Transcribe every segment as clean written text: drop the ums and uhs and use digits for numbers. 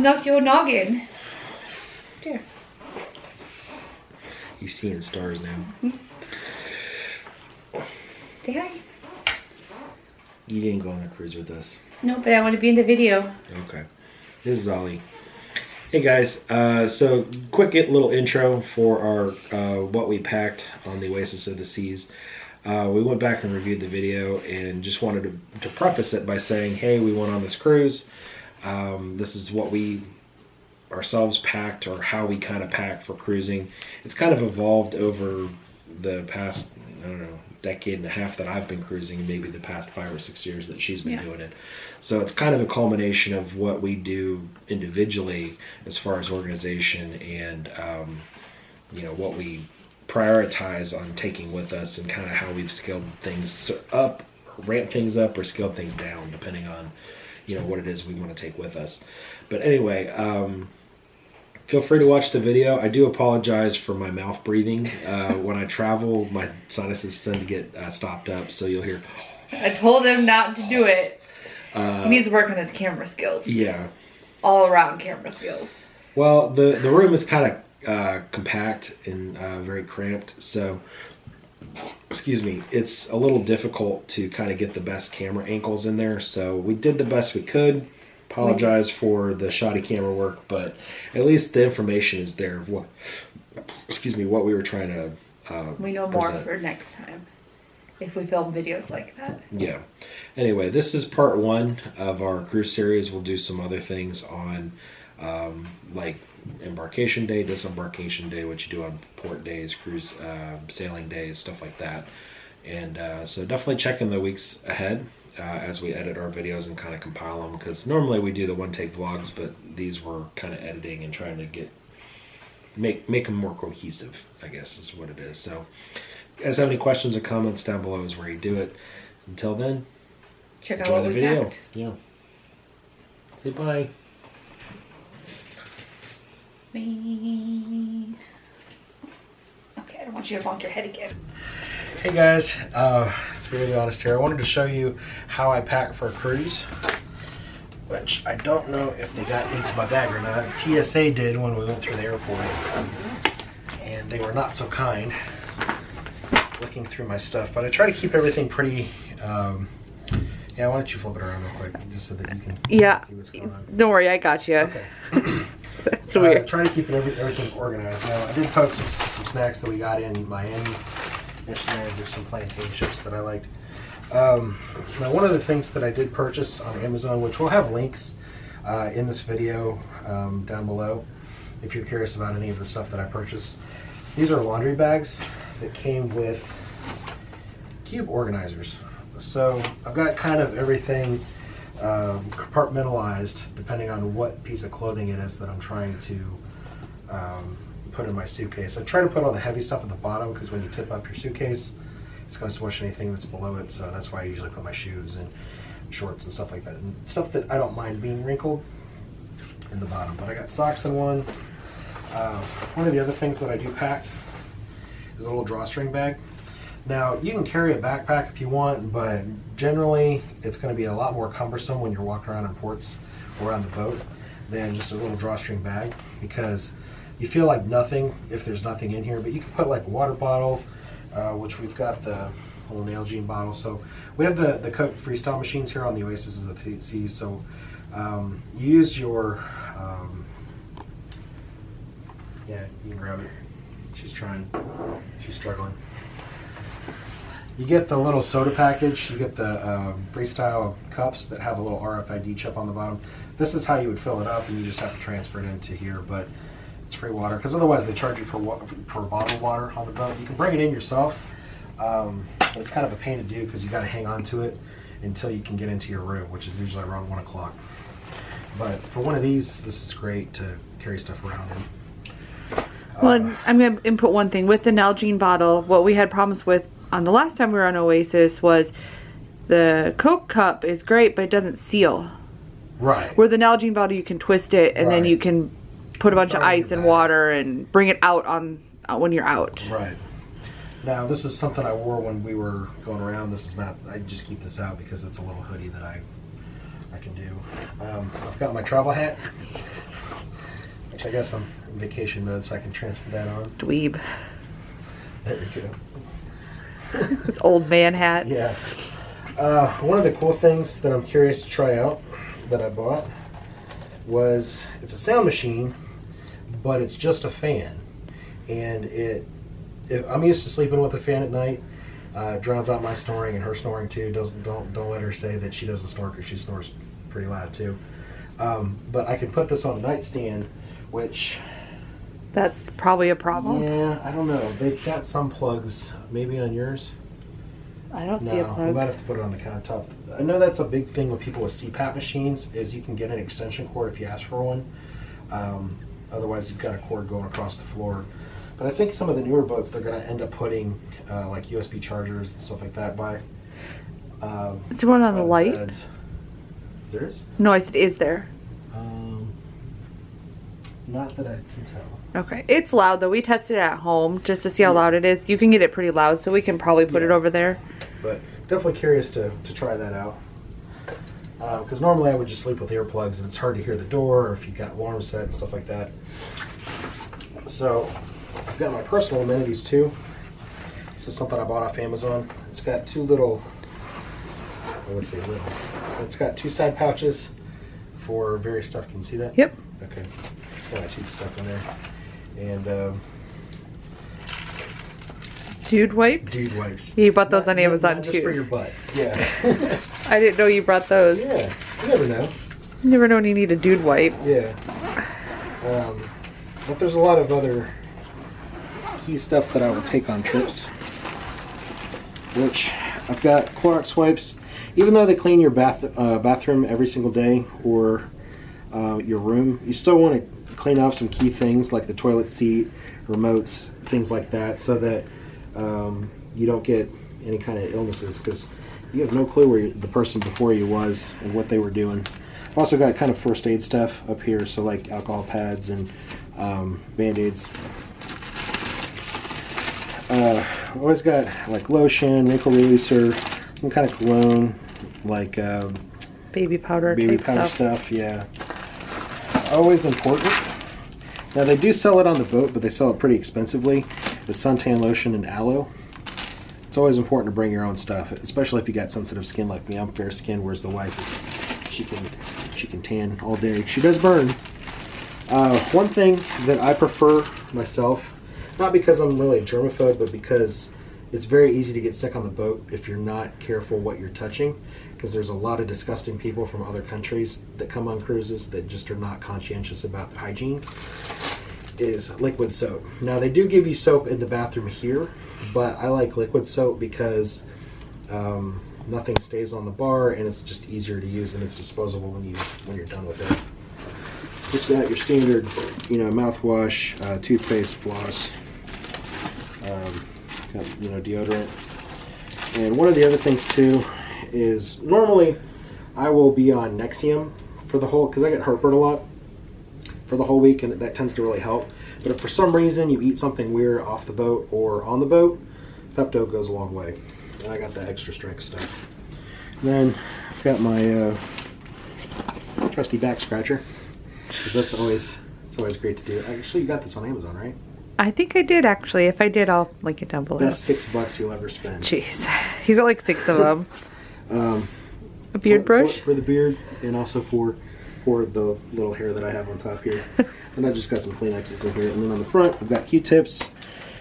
almost knocked your noggin. There. He's seeing stars now. Say hi. You didn't go on a cruise with us. No, but I want to be in the video. Okay. This is Ollie. Hey guys, so quick little intro for our what we packed on the Oasis of the Seas. We went back and reviewed the video and just wanted to preface it by saying, hey, we went on this cruise. This is what we ourselves packed, or how we kind of pack for cruising. It's kind of evolved over the past, I don't know, decade and a half that I've been cruising, and maybe the past 5 or 6 years that she's been doing it. So it's kind of a culmination of what we do individually as far as organization and you know, what we prioritize on taking with us, and kind of how we've scaled things up, ramped things up, or scaled things down depending on, you know, what it is we want to take with us. But anyway, feel free to watch the video. I do apologize for my mouth breathing. When I travel, my sinuses tend to get stopped up, so you'll hear. I told him not to do it. He needs to work on his camera skills. Yeah. All around camera skills. Well, the room is kind of compact and very cramped, so excuse me, it's a little difficult to kind of get the best camera angles in there. So we did the best we could. Apologize for the shoddy camera work, but at least the information is there of what, excuse me, what we were trying to we know more for next time if we film videos like that. Yeah. Anyway, this is part 1 of our cruise series. We'll do some other things on like embarkation day, disembarkation day, what you do on port days, cruise sailing days, stuff like that. And so definitely check in the weeks ahead as we edit our videos and kind of compile them, because normally we do the one-take vlogs, but these were kind of editing and trying to make them more cohesive, I guess is what it is. So if you guys have any questions or comments, down below is where you do it. Until then, check out what we packed. Yeah. Say bye. Me. Okay, I don't want you to bonk your head again. Hey guys, to be really honest here, I wanted to show you how I pack for a cruise, which I don't know if they got into my bag or not. TSA did when we went through the airport, and they were not so kind looking through my stuff, but I try to keep everything pretty, yeah, why don't you flip it around real quick, just so that you can see what's going on. Don't worry, I got you. Okay. It's weird. Trying to keep everything organized. Now, I did post some snacks that we got in Miami. There's some plantain chips that I liked. Now, one of the things that I did purchase on Amazon, which we'll have links in this video down below if you're curious about any of the stuff that I purchased. These are laundry bags that came with cube organizers. So I've got kind of everything compartmentalized depending on what piece of clothing it is that I'm trying to put in my suitcase. I try to put all the heavy stuff at the bottom, because when you tip up your suitcase, it's going to smush anything that's below it, so that's why I usually put my shoes and shorts and stuff like that, and stuff that I don't mind being wrinkled in the bottom. But I got socks in one. One of the other things that I do pack is a little drawstring bag. Now, you can carry a backpack if you want, but generally it's going to be a lot more cumbersome when you're walking around in ports or on the boat than just a little drawstring bag, because you feel like nothing if there's nothing in here. But you can put like a water bottle, which we've got the little Nalgene bottle. So we have the Coke freestyle machines here on the Oasis of the Seas. So you use your, yeah, you can grab it. She's struggling. You get the little soda package, you get the freestyle cups that have a little RFID chip on the bottom. This is how you would fill it up, and you just have to transfer it into here, but it's free water, because otherwise they charge you for bottled water on the boat. You can bring it in yourself, but it's kind of a pain to do because you got to hang on to it until you can get into your room, which is usually around 1 o'clock. But for one of these, this is great to carry stuff around in. Well, I'm going to input one thing. With the Nalgene bottle, what we had problems with on the last time we were on Oasis was the Coke cup is great, but it doesn't seal. Right. Where the Nalgene bottle, you can twist it, and then you can put a bunch of ice and water and bring it out when you're out. Right. Now, this is something I wore when we were going around. This is not, I just keep this out because it's a little hoodie that I can do. I've got my travel hat. which I guess I'm in vacation mode, so I can transfer that on. Dweeb. There we go. This old man hat. Yeah. One of the cool things that I'm curious to try out that I bought was, it's a sound machine, but it's just a fan. And I'm used to sleeping with a fan at night. Drowns out my snoring and her snoring too. Don't let her say that she doesn't snore, because she snores pretty loud too. But I can put this on a nightstand, which... That's probably a problem. Yeah, I don't know. They've got some plugs. Maybe on yours? I don't see a No, we plug. might have to put it on the countertop. I know that's a big thing with people with CPAP machines, is you can get an extension cord if you ask for one. Otherwise, you've got a cord going across the floor. But I think some of the newer boats, they're going to end up putting like USB chargers and stuff like that by. Is there one on the light? Beds. There is? No, I said, is there? Not that I can tell. Okay. It's loud though. We tested it at home just to see how loud it is. You can get it pretty loud, so we can probably put it over there. But definitely curious to try that out. Because normally I would just sleep with earplugs, and it's hard to hear the door, or if you got alarm set and stuff like that. So I've got my personal amenities too. This is something I bought off Amazon. It's got two little, I would say little, it's got two side pouches for various stuff. Can you see that? Yep. Okay. Got my tooth stuff in there. And Dude wipes? dude wipes. You bought those on Amazon not too. just for your butt. Yeah. I didn't know you brought those. Yeah. You never know. You never know when you need a dude wipe. Yeah. But there's a lot of other key stuff that I will take on trips. Which I've got Clorox wipes. Even though they clean your bathroom every single day, or your room, you still want to clean off some key things like the toilet seat, remotes, things like that, so that you don't get any kind of illnesses, because you have no clue where the person before you was and what they were doing. I've also got kind of first aid stuff up here, so like alcohol pads and Band-Aids. Always got like lotion, wrinkle releaser, some kind of cologne, like Baby powder baby type powder stuff. yeah. Always important. Now they do sell it on the boat, but they sell it pretty expensively. The suntan lotion and aloe. It's always important to bring your own stuff, especially if you got sensitive skin like me. I'm fair skinned, whereas the wife is, she can tan all day. She does burn. One thing that I prefer myself, not because I'm really a germaphobe, but because it's very easy to get sick on the boat if you're not careful what you're touching, because there's a lot of disgusting people from other countries that come on cruises that just are not conscientious about hygiene, is liquid soap. Now they do give you soap in the bathroom here, but I like liquid soap because nothing stays on the bar, and it's just easier to use, and it's disposable when you're done with it. Just got your standard, mouthwash, toothpaste, floss, got, deodorant. And one of the other things too is normally I will be on Nexium for the whole, because I get heartburn a lot, for the whole week, and that tends to really help. But if for some reason you eat something weird off the boat or on the boat, Pepto goes a long way. And I got the extra strength stuff. And then I've got my trusty back scratcher, because it's always great to do. Actually, you got this on Amazon, right? I think I did actually. If I did, I'll link it down below. Best $6 you'll ever spend. Jeez. He's got like 6 of them. A beard brush? For the beard, and also for the little hair that I have on top here. And I just got some Kleenexes in here. And then on the front, I've got Q-tips.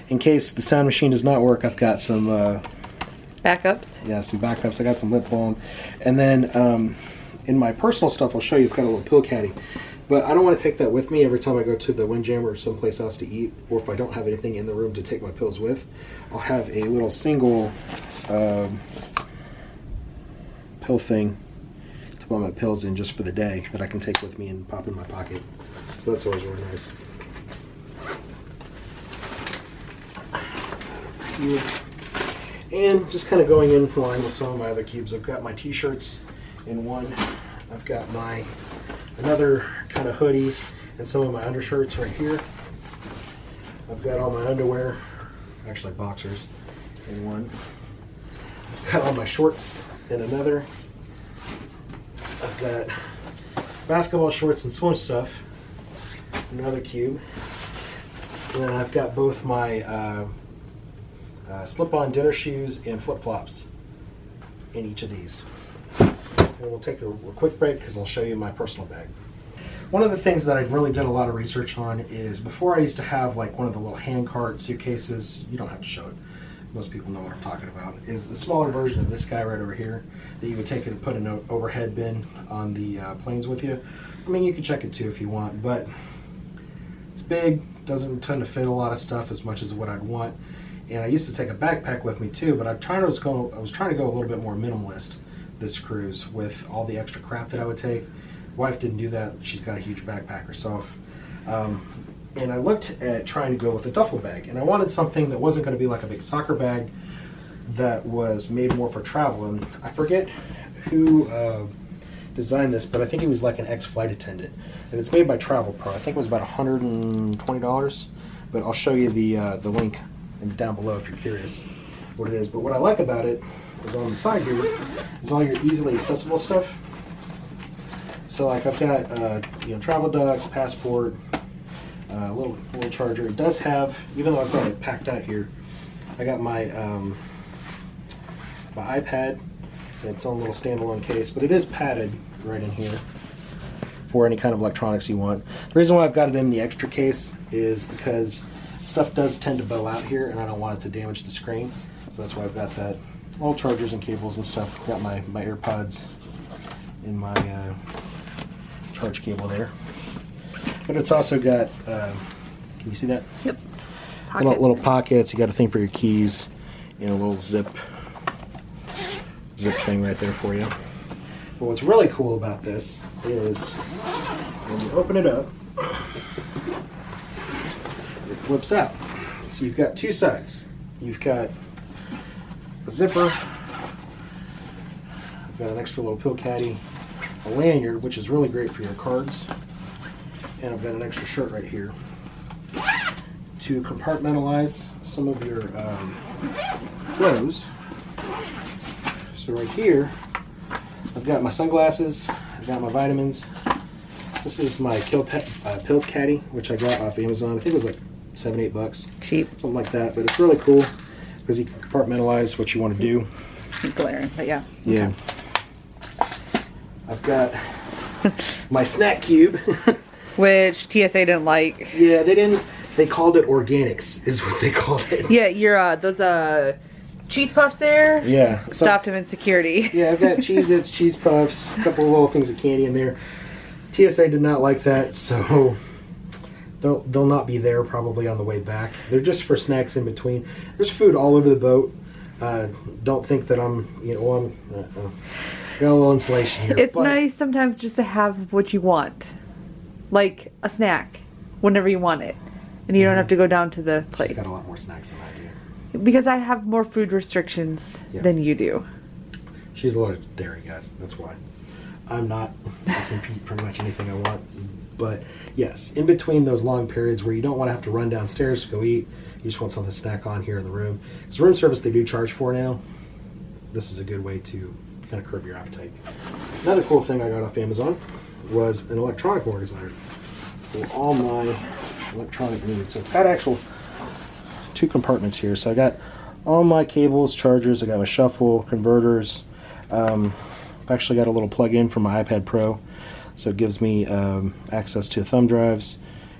In case the sound machine does not work, I've got some... Backups? Yeah, some backups. I got some lip balm. And then in my personal stuff, I'll show you, I've got a little pill caddy. But I don't want to take that with me every time I go to the Windjammer or someplace else to eat, or if I don't have anything in the room to take my pills with. I'll have a little single pill thing to put my pills in just for the day that I can take with me and pop in my pocket. So that's always really nice. And just kind of going in line with some of my other cubes, I've got my t-shirts in one. I've got my another kind of hoodie and some of my undershirts right here. I've got all my underwear, actually boxers, in one. I've got all my shorts in another. I've got basketball shorts and swim stuff another cube. And then I've got both my slip-on dinner shoes and flip-flops in each of these. And we'll take a quick break because I'll show you my personal bag. One of the things that I really did a lot of research on is before I used to have like one of the little hand cart suitcases. You don't have to show it. Most people know what I'm talking about. Is the smaller version of this guy right over here that you would take it and put an overhead bin on the planes with you. I mean, you can check it too if you want, but it's big, doesn't tend to fit a lot of stuff as much as what I'd want. And I used to take a backpack with me too, but I was trying to go a little bit more minimalist this cruise with all the extra crap that I would take. Wife didn't do that. She's got a huge backpack herself. And I looked at trying to go with a duffel bag, and I wanted something that wasn't going to be like a big soccer bag, that was made more for travel. And I forget who designed this, but I think he was like an ex-flight attendant, and it's made by Travel Pro. I think it was about $120, but I'll show you the link down below if you're curious what it is. But what I like about it is on the side here is all your easily accessible stuff. So like I've got travel docs, passport, little charger. It does have, even though I've got it packed out here, I got my my iPad in its own little standalone case, but it is padded right in here for any kind of electronics you want. The reason why I've got it in the extra case is because stuff does tend to bow out here, and I don't want it to damage the screen. So that's why I've got that. All chargers and cables and stuff. I've got my AirPods in my charge cable there. But it's also got, can you see that? Yep. Little pockets. You got a thing for your keys. A little zip thing right there for you. But what's really cool about this is when you open it up, it flips out. So you've got two sides. You've got a zipper. I've got an extra little pill caddy, a lanyard, which is really great for your cards, and I've got an extra shirt right here to compartmentalize some of your clothes. So right here, I've got my sunglasses, I've got my vitamins. This is my pill caddy, which I got off Amazon. I think it was like $7-8. Cheap. Something like that, but it's really cool because you can compartmentalize what you want to do. Glaring, but yeah. Yeah. I've got my snack cube. Which TSA didn't like. Yeah, they didn't. They called it organics, is what they called it. Yeah, your those cheese puffs there. Yeah. Stopped him in security. Yeah, I've got Cheez-Its, cheese puffs, a couple of little things of candy in there. TSA did not like that, so they'll not be there probably on the way back. They're just for snacks in between. There's food all over the boat. Don't think that I'm got a little insulation here. It's nice sometimes just to have what you want, like a snack, whenever you want it, and you don't have to go down to the plate. She's got a lot more snacks than I do. Because I have more food restrictions than you do. She's allergic to dairy, guys. That's why. I'm not. I can eat pretty much anything I want. But yes, in between those long periods where you don't want to have to run downstairs to go eat, you just want something to snack on here in the room. Because room service they do charge for now. This is a good way to kind of curb your appetite. Another cool thing I got off Amazon was an electronic organizer for all my electronic needs. So it's got actual 2 compartments here. So I got all my cables, chargers, I got my shuffle, converters. I've actually got a little plug-in for my iPad Pro. So it gives me access to thumb drives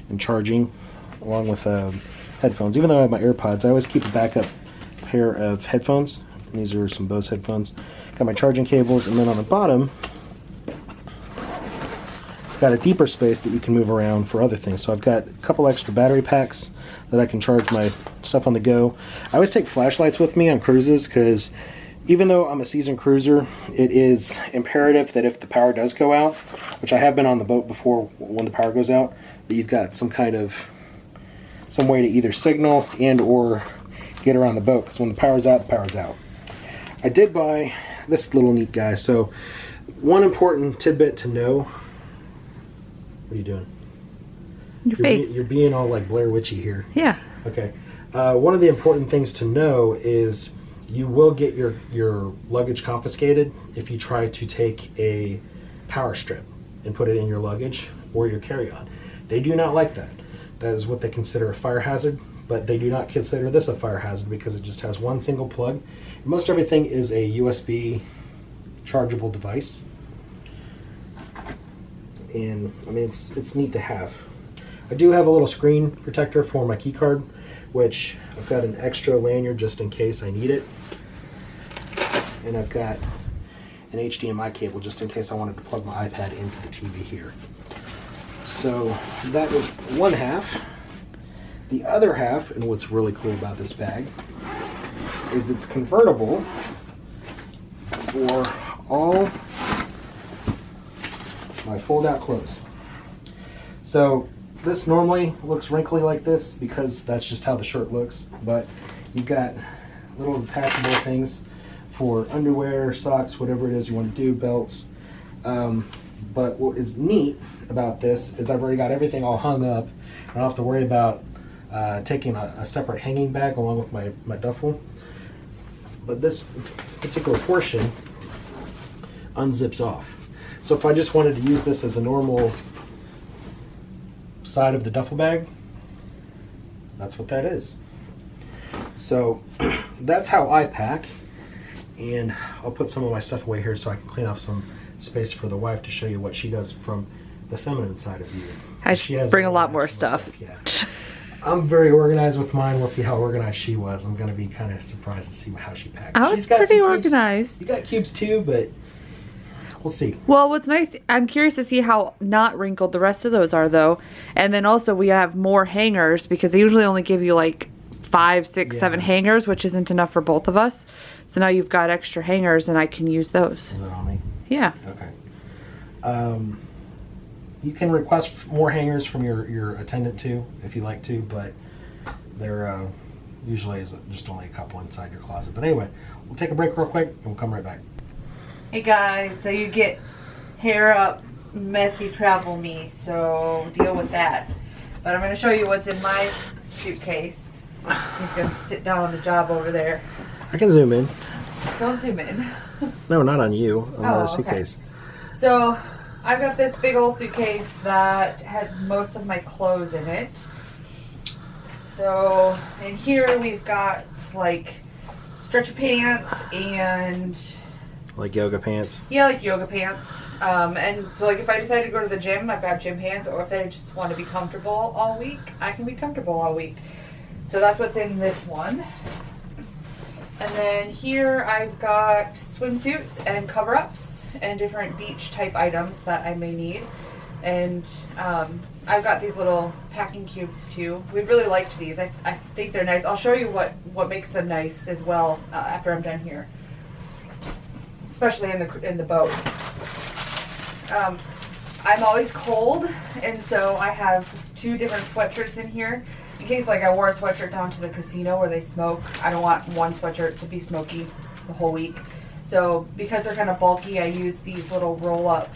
and charging, along with headphones. Even though I have my AirPods, I always keep a backup pair of headphones. And these are some Bose headphones. Got my charging cables, and then on the bottom, it's got a deeper space that you can move around for other things. So I've got a couple extra battery packs that I can charge my stuff on the go. I always take flashlights with me on cruises because even though I'm a seasoned cruiser, it is imperative that if the power does go out, which I have been on the boat before when the power goes out, that you've got some way to either signal and or get around the boat, because when the power's out, the power's out. I did buy this little neat guy. So one important tidbit to know. What are you doing? Your face. You're being all like Blair Witchy here. Yeah. Okay. One of the important things to know is you will get your luggage confiscated if you try to take a power strip and put it in your luggage or your carry-on. They do not like that. That is what they consider a fire hazard, but they do not consider this a fire hazard because it just has one single plug. Most everything is a USB chargeable device. And I mean, it's neat to have. I do have a little screen protector for my key card, which I've got an extra lanyard just in case I need it. And I've got an HDMI cable just in case I wanted to plug my iPad into the TV here. So that is one half. The other half, and what's really cool about this bag, is it's convertible for all my fold-out clothes. So this normally looks wrinkly like this because that's just how the shirt looks, but you've got little detachable things for underwear, socks, whatever it is you want to do, belts. But what is neat about this is I've already got everything all hung up. I don't have to worry about taking a separate hanging bag along with my duffel. But this particular portion unzips off. So if I just wanted to use this as a normal side of the duffel bag, that's what that is. So that's how I pack. And I'll put some of my stuff away here so I can clean off some space for the wife to show you what she does from the feminine side of you. I bring a lot more stuff. Yeah. I'm very organized with mine. We'll see how organized she was. I'm going to be kind of surprised to see how she packed. I was pretty organized. You got cubes too, but we'll see. Well, what's nice, I'm curious to see how not wrinkled the rest of those are, though. And then also we have more hangers because they usually only give you like 5, 6, 7 hangers, which isn't enough for both of us. So now you've got extra hangers and I can use those. Is that on me? Yeah. Okay. You can request more hangers from your attendant too, if you like to, but there usually is just only a couple inside your closet. But anyway, we'll take a break real quick and we'll come right back. Hey guys, so you get hair up, messy travel me, so deal with that. But I'm going to show you what's in my suitcase. You can sit down on the job over there. I can zoom in. Don't zoom in. No, not on you. On the suitcase. Okay. So I've got this big old suitcase that has most of my clothes in it. So in here we've got like stretcher pants and like yoga pants. Yeah, like yoga pants. And so like if I decide to go to the gym, I've got gym pants, or if I just want to be comfortable all week, I can be comfortable all week. So that's what's in this one. And then here I've got swimsuits and cover-ups and different beach type items that I may need. And I've got these little packing cubes too. We really liked these. I think they're nice. I'll show you what makes them nice as well after I'm done here. Especially in the boat. I'm always cold, and so I have 2 different sweatshirts in here. In case like I wore a sweatshirt down to the casino where they smoke, I don't want one sweatshirt to be smoky the whole week. So because they're kind of bulky, I use these little roll-up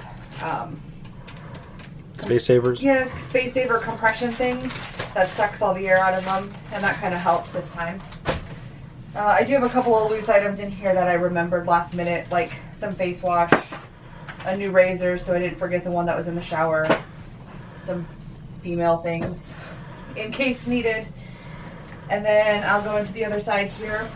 space savers? Yeah, space saver compression things that sucks all the air out of them, and that kind of helped this time. I do have a couple of loose items in here that I remembered last minute, like some face wash, a new razor so I didn't forget the one that was in the shower, some female things in case needed. And then I'll go into the other side here.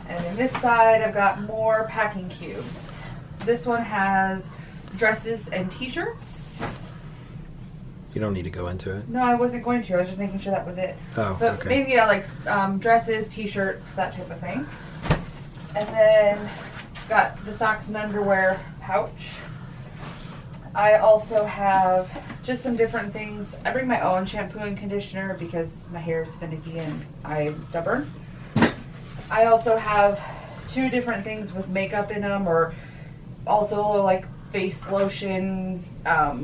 And in this side I've got more packing cubes. This one has dresses and t-shirts. You don't need to go into it. No, I wasn't going to. I was just making sure that was it. Oh, but okay. Maybe I like dresses, t-shirts, that type of thing. And then got the socks and underwear pouch. I also have just some different things. I bring my own shampoo and conditioner because my hair is finicky and I'm stubborn. I also have 2 different things with makeup in them, or also like face lotion,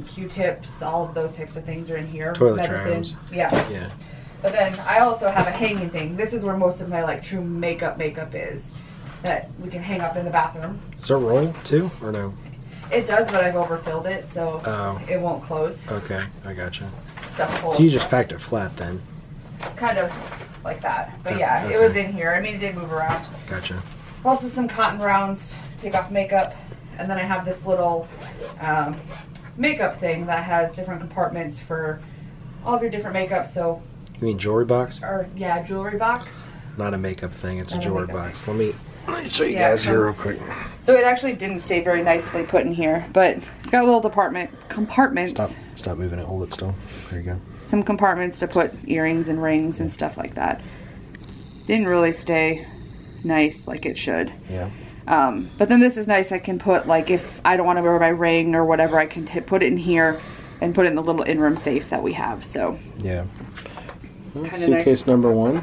Q-tips, all of those types of things are in here. Toilet trams. Yeah. But then I also have a hanging thing. This is where most of my like true makeup is, that we can hang up in the bathroom. Does it roll too, or no? It does, but I've overfilled it, so it won't close. Okay, I gotcha. So you just packed it flat then? Kind of like that. But yeah, okay. It was in here. I mean, it did move around. Gotcha. Also some cotton rounds, take off makeup. And then I have this little makeup thing that has different compartments for all of your different makeup. So, You mean jewelry box? or yeah, jewelry box. Not a makeup thing, it's a Not a jewelry makeup box. Let me show you Yeah, guys so- here real quick. So it actually didn't stay very nicely put in here, but it's got a little compartments. Stop moving it, hold it still. There you go. Some compartments to put earrings and rings and stuff like that. Didn't really stay nice like it should. Yeah. But then this is nice. I can put, like, if I don't want to wear my ring or whatever, I can put it in here and put it in the little in-room safe that we have. So Yeah. Well, Kinda suitcase nice. number 1. You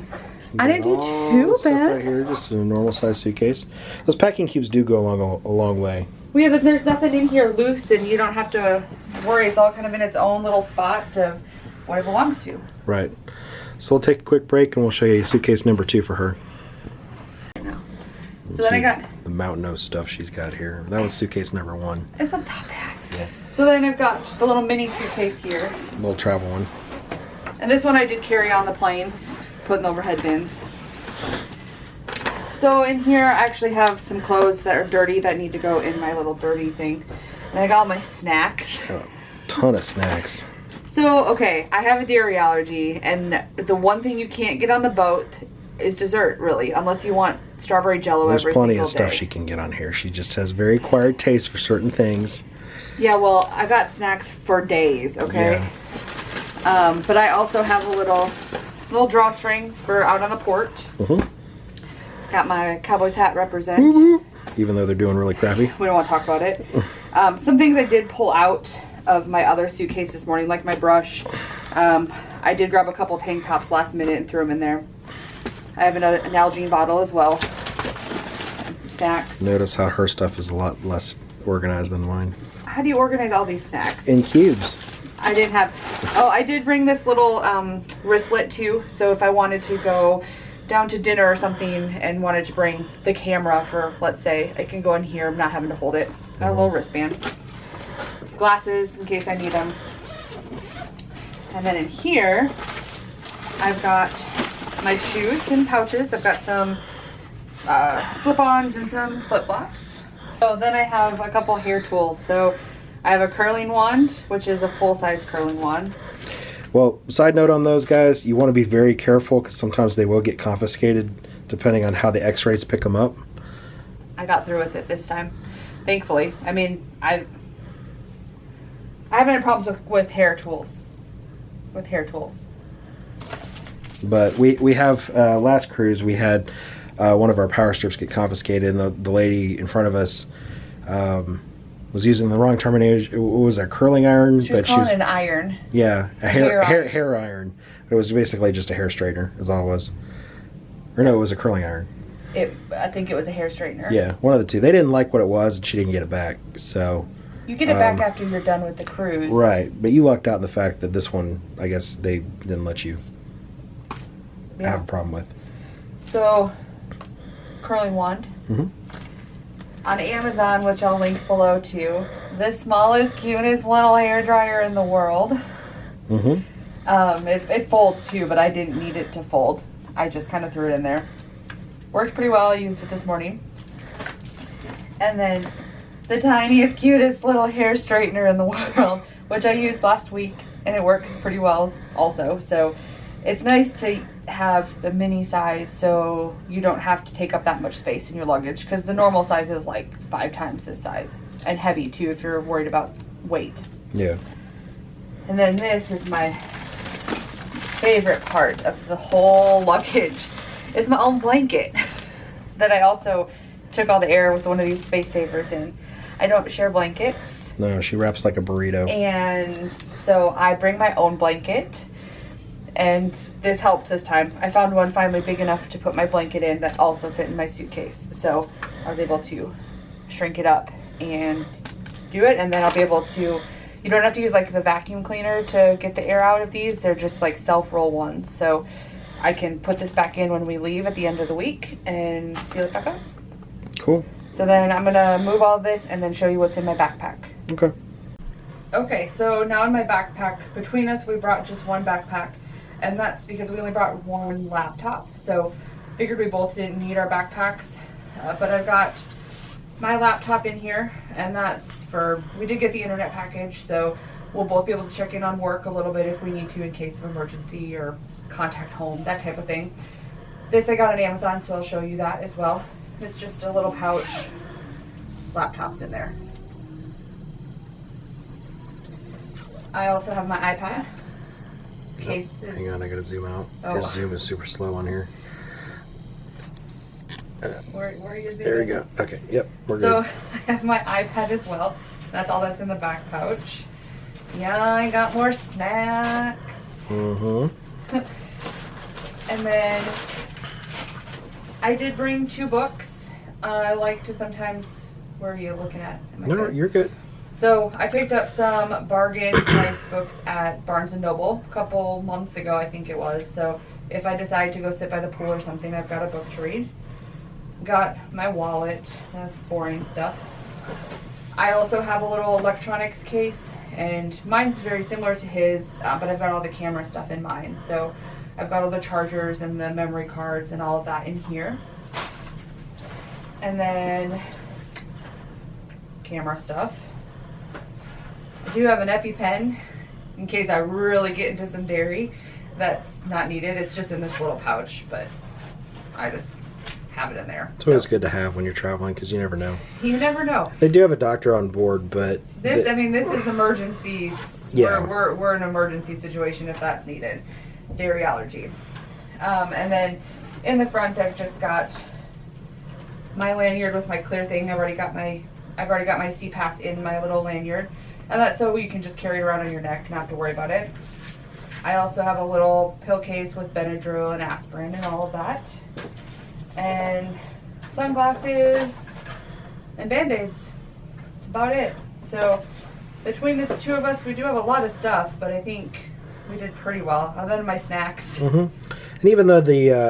I got didn't do all too the stuff bad. Right here, just a normal size suitcase. Those packing cubes do go a long way. well, yeah, there's nothing in here loose, and you don't have to worry. It's all kind of in its own little spot of what it belongs to. Right. So we'll take a quick break and we'll show you suitcase number 2 for her. So then I got, the mountain nose stuff she's got here. That was suitcase number 1. it's not that bad. Yeah. So then I've got the little mini suitcase here. Little travel one. And this one I did carry on the plane, put in the overhead bins. So in here I actually have some clothes that are dirty that need to go in my little dirty thing. And I got all my snacks. A ton of snacks. So, okay, I have a dairy allergy, and the one thing you can't get on the boat is dessert, really, unless you want strawberry jello There's every plenty single of stuff day. she can get on here. She just has very acquired taste for certain things. Yeah, well, I got snacks for days, okay? But I also have a little drawstring for out on the port. Mhm. Got my Cowboys hat represent. Even though they're doing really crappy. We don't want to talk about it. Some things I did pull out of my other suitcase this morning, like my brush. I did grab a couple tank tops last minute and threw them in there. I have an Nalgene bottle as well. Snacks. Notice how her stuff is a lot less organized than mine. How do you organize all these snacks? In cubes. I didn't have. Oh, I did bring this little wristlet too. So if I wanted to go down to dinner or something and wanted to bring the camera for, let's say, I can go in here, I'm not having to hold it. Got a little wristband. Glasses in case I need them. And then in here, I've got my shoes and pouches. I've got some slip-ons and some flip-flops. So then I have a couple hair tools. So I have a curling wand, which is a full-size curling wand. Well, side note on those guys, you want to be very careful because sometimes they will get confiscated depending on how the x-rays pick them up. I got through with it this time, thankfully. I mean, I haven't had problems with hair tools. But we have, last cruise, we had one of our power strips get confiscated, and the lady in front of us was using the wrong terminology. What was that, curling iron? She was calling it an iron. Yeah, a Hair hair iron. It was basically just a hair straightener, is all it was. Or no, it was a curling iron. I think it was a hair straightener. Yeah, one of the two. They didn't like what it was, and she didn't get it back. So You get it back after you're done with the cruise. right, but you lucked out in the fact that this one, I guess they didn't let you Yeah. have a problem with. So, curling wand. Mhm. On Amazon, which I'll link below too. The smallest, cutest little hair dryer in the world. Mm-hmm. It folds too, but I didn't need it to fold. I just kind of threw it in there. Worked pretty well. I used it this morning. And then the tiniest, cutest little hair straightener in the world, which I used last week, and it works pretty well also. So it's nice to have the mini size so you don't have to take up that much space in your luggage, because the normal size is like 5 times this size, and heavy too if you're worried about weight. Yeah. And then this is my favorite part of the whole luggage. It's my own blanket that I also took all the air with one of these space savers in. I don't share blankets, No, she wraps like a burrito. and so I bring my own blanket, and this helped this time. I found one finally big enough to put my blanket in that also fit in my suitcase. So I was able to shrink it up and do it, and then I'll be able to, you don't have to use like the vacuum cleaner to get the air out of these. They're just like self-roll ones. So I can put this back in when we leave at the end of the week and seal it back up. Cool. So then I'm gonna move all this and then show you what's in my backpack. Okay. Okay, so now in my backpack, between us we brought just one backpack, and that's because we only brought one laptop. So figured we both didn't need our backpacks, but I've got my laptop in here, and that's for, we did get the internet package, so we'll both be able to check in on work a little bit if we need to in case of emergency or contact home, that type of thing. This I got on Amazon, so I'll show you that as well. It's just a little pouch, laptop's in there. I also have my iPad. Case is, hang on, I gotta zoom out. Oh. Your zoom is super slow on here. Where are you? There we go. Okay, yep, we're So good. I have my iPad as well. That's all that's in the back pouch. Yeah, I got more snacks. Mm-hmm. And then I did bring 2 books. I like to sometimes, where are you looking at? Am I No, good? you're good. So I picked up some bargain price books at Barnes & Noble a couple months ago, I think it was. So if I decide to go sit by the pool or something, I've got a book to read. Got my wallet, boring stuff. I also have a little electronics case, and mine's very similar to his, but I've got all the camera stuff in mine. So I've got all the chargers and the memory cards and all of that in here. And then camera stuff. I do have an EpiPen in case I really get into some dairy. That's not needed. It's just in this little pouch, but I just have it in there. It's always good to have when you're traveling because you never know. You never know. They do have a doctor on board, but This, I mean, this is emergencies. Yeah. We're an emergency situation if that's needed. Dairy allergy. And then in the front, I've just got my lanyard with my clear thing. I've already got my CPAS in my little lanyard, and that's so you can just carry it around on your neck, not have to worry about it. I also have a little pill case with Benadryl and aspirin and all of that, and sunglasses and Band-Aids. That's about it. So between the 2 of us, we do have a lot of stuff, but I think we did pretty well, other than my snacks. Mm-hmm. And even though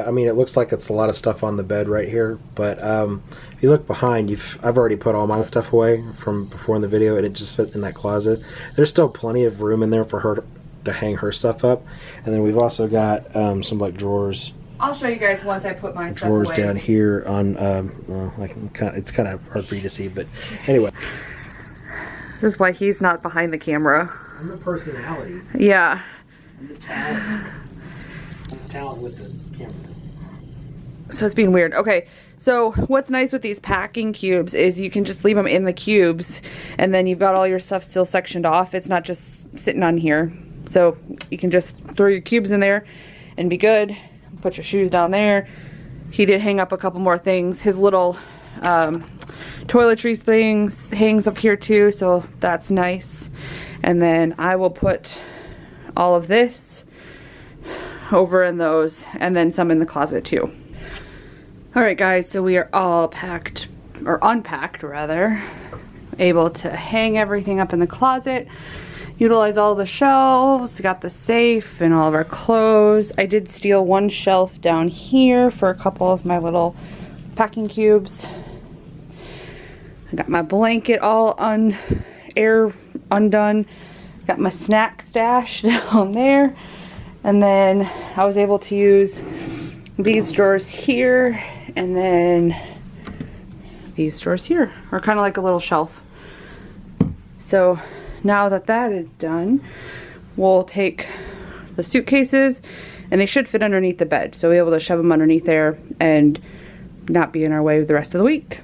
I mean, it looks like it's a lot of stuff on the bed right here, but if you look behind, I've already put all my stuff away from before in the video, and it just fit in that closet. There's still plenty of room in there for her to hang her stuff up, and then we've also got some like drawers. I'll show you guys once I put my stuff Drawers away. down here on. Well, it's kind of hard for you to see, but anyway. This is why he's not behind the camera. I'm the personality. Yeah. I'm the talent. I'm the talent with the camera. So it's being weird. Okay, so what's nice with these packing cubes is you can just leave them in the cubes, and then you've got all your stuff still sectioned off. It's not just sitting on here. So you can just throw your cubes in there and be good. Put your shoes down there. He did hang up a couple more things. His little toiletries things hangs up here too, so that's nice. And then I will put all of this over in those, and then some in the closet too. All right guys, so we are all packed, or unpacked rather, able to hang everything up in the closet, utilize all the shelves, got the safe and all of our clothes. I did steal one shelf down here for a couple of my little packing cubes. I got my blanket all undone. Got my snack stash down there. And then I was able to use these drawers here, and then these drawers here are kind of like a little shelf. So now that that is done, we'll take the suitcases, and they should fit underneath the bed, so we'll be able to shove them underneath there and not be in our way the rest of the week.